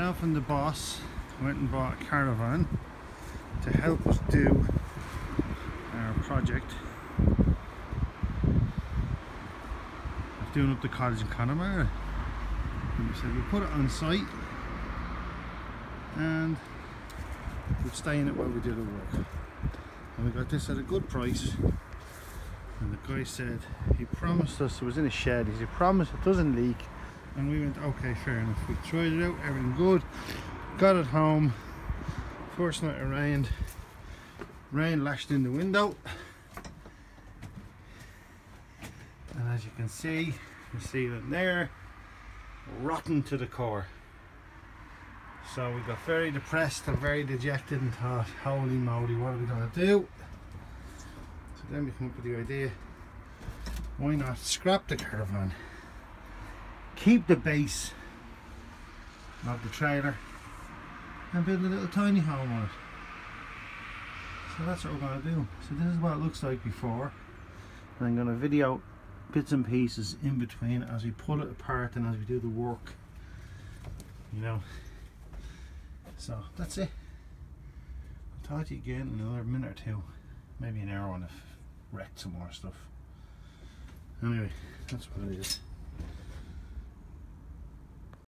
Myself and the boss went and bought a caravan to help us do our project of doing up the cottage in Connemara. And we said we'll put it on site and we'd stay in it while we do the work. And we got this at a good price. And the guy said he promised us, it was in a shed, he said promise it doesn't leak. And we went, okay, fair enough. We tried it out, everything good. Got it home. First night it rained. Rain lashed in the window. And as you can see, the ceiling there, rotten to the core. So we got very depressed and very dejected and thought, holy moly, what are we going to do? So then we came up with the idea, why not scrap the caravan, keep the base of the trailer and build a little tiny home on it. So that's what we're going to do. So this is what it looks like before, and I'm going to video bits and pieces in between as we pull it apart and as we do the work, you know. So that's it. I'll talk to you again in another minute or two, maybe an hour when I've wrecked some more stuff. Anyway, that's what it is.